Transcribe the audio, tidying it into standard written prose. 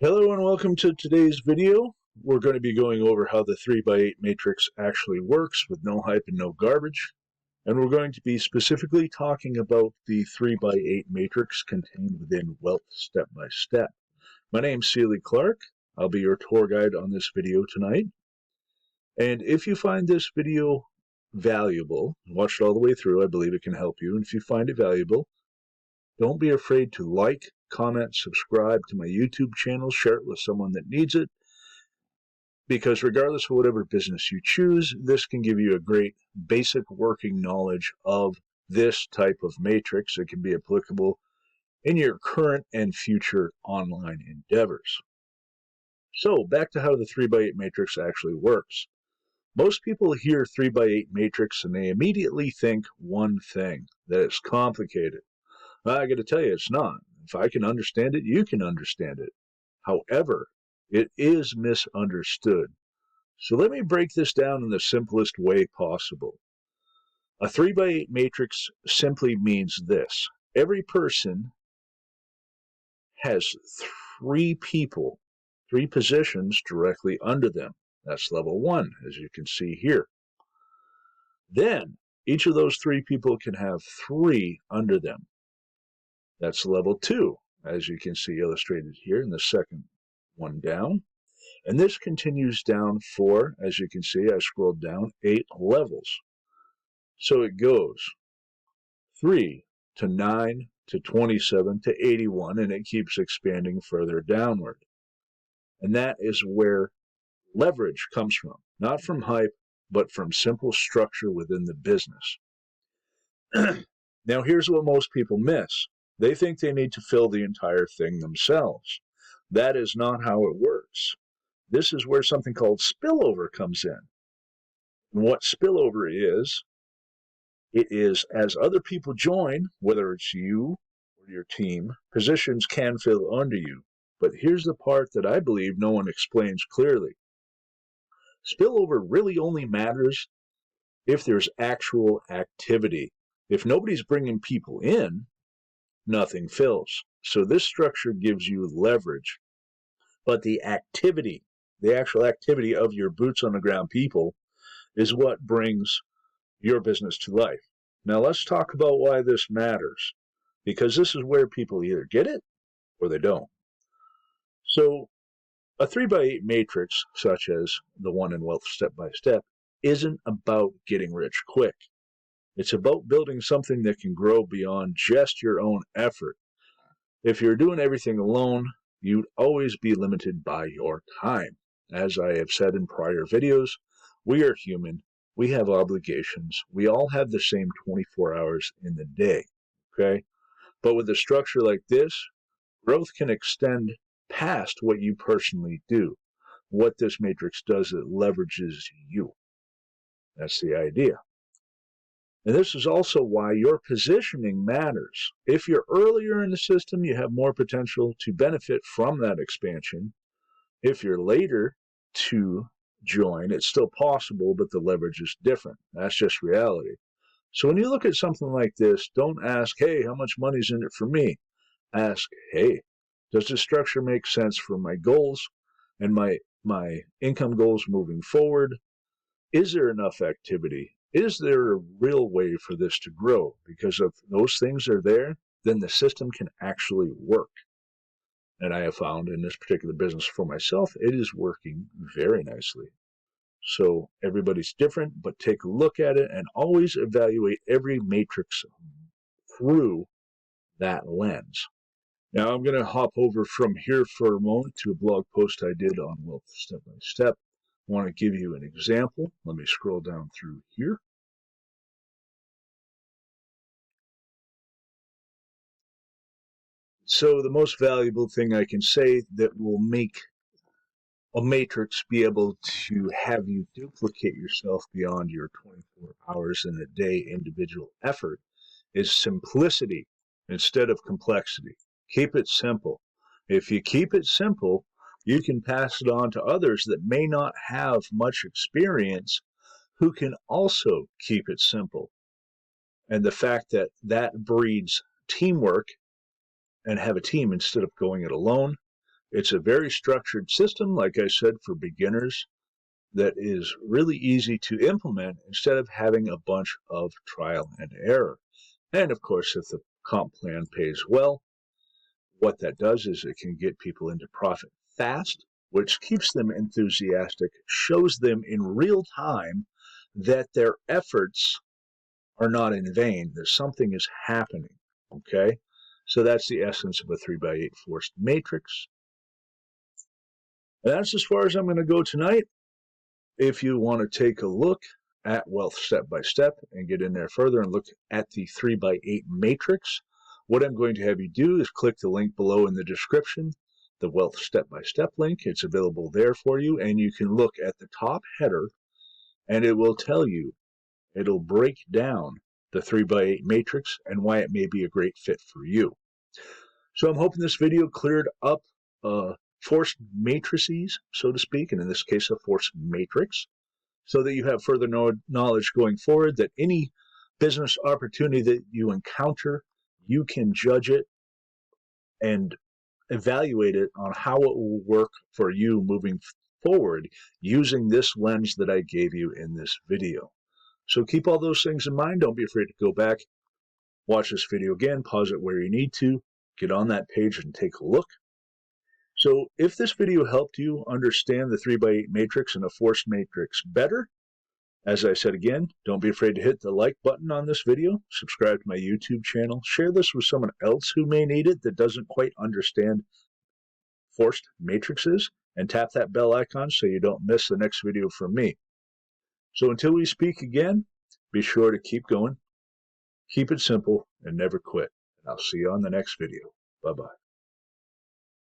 Hello and welcome to today's video. We're going to be going over how the 3x8 matrix actually works with no hype and no garbage. And we're going to be specifically talking about the 3x8 matrix contained within Wealth Step by Step. My name's Seeley Clark. I'll be your tour guide on this video tonight. And if you find this video valuable, watch it all the way through, I believe it can help you. And if you find it valuable, don't be afraid to like, comment, subscribe to my YouTube channel, share it with someone that needs it, because regardless of whatever business you choose, this can give you a great basic working knowledge of this type of matrix that can be applicable in your current and future online endeavors. So back to how the 3x8 matrix actually works. Most people hear 3x8 matrix and they immediately think one thing, that it's complicated. I got to tell you, it's not. If I can understand it, you can understand it. However, it is misunderstood. So let me break this down in the simplest way possible. A 3x8 matrix simply means this. Every person has three people, three positions directly under them. That's level 1, as you can see here. Then, each of those three people can have 3 under them. That's level 2, as you can see illustrated here in the second one down. And this continues down for, as you can see, I scrolled down, 8 levels. So it goes 3 to 9 to 27 to 81, and it keeps expanding further downward. And that is where leverage comes from. Not from hype, but from simple structure within the business. Now here's what most people miss. They think they need to fill the entire thing themselves. That is not how it works. This is where something called spillover comes in. And what spillover is, it is as other people join, whether it's you or your team, positions can fill under you. But here's the part that I believe no one explains clearly. Spillover really only matters if there's actual activity. If nobody's bringing people in, nothing fills. So this structure gives you leverage. But the activity, the actual activity of your boots on the ground people is what brings your business to life. Now let's talk about why this matters, because this is where people either get it or they don't. So a 3x8 matrix, such as the one in Wealth Step by Step, isn't about getting rich quick. It's about building something that can grow beyond just your own effort. If you're doing everything alone, you'd always be limited by your time. As I have said in prior videos, we are human. We have obligations. We all have the same 24 hours in the day, okay? But with a structure like this, growth can extend past what you personally do. What this matrix does, it leverages you. That's the idea. And this is also why your positioning matters. If you're earlier in the system, you have more potential to benefit from that expansion. If you're later to join, it's still possible, but the leverage is different. That's just reality. So when you look at something like this, don't ask, hey, how much money's in it for me? Ask, hey, does this structure make sense for my goals and my income goals moving forward? Is there enough activity? Is there a real way for this to grow? Because if those things are there, then the system can actually work. And I have found in this particular business for myself, it is working very nicely. So everybody's different, but take a look at it and always evaluate every matrix through that lens. Now I'm going to hop over from here for a moment to a blog post I did on Wealth Step by Step. I want to give you an example. Let me scroll down through here. So the most valuable thing I can say that will make a matrix be able to have you duplicate yourself beyond your 24 hours in a day individual effort is simplicity instead of complexity. Keep it simple. If you keep it simple, you can pass it on to others that may not have much experience who can also keep it simple. And the fact that that breeds teamwork and have a team instead of going it alone It's a very structured system, like I said, for beginners that is really easy to implement instead of having a bunch of trial and error. And of course, if the comp plan pays well, what that does is it can get people into profit fast, which keeps them enthusiastic, shows them in real time that their efforts are not in vain, that something is happening. Okay? So that's the essence of a 3x8 forced matrix. And that's as far as I'm going to go tonight. If you want to take a look at Wealth Step by Step and get in there further and look at the 3x8 matrix, what I'm going to have you do is click the link below in the description, the Wealth Step by Step link. It's available there for you, and you can look at the top header, and it will tell you, it'll break down the 3x8 matrix and why it may be a great fit for you. So I'm hoping this video cleared up forced matrices, so to speak, and in this case, a forced matrix, so that you have further knowledge going forward, that any business opportunity that you encounter, you can judge it and evaluate it on how it will work for you moving forward using this lens that I gave you in this video. So keep all those things in mind. Don't be afraid to go back, watch this video again, pause it where you need to, get on that page and take a look. So if this video helped you understand the 3x8 matrix and a forced matrix better, as I said again, don't be afraid to hit the like button on this video, subscribe to my YouTube channel, share this with someone else who may need it that doesn't quite understand forced matrices, and tap that bell icon so you don't miss the next video from me. So until we speak again, be sure to keep going, keep it simple, and never quit. And I'll see you on the next video. Bye-bye.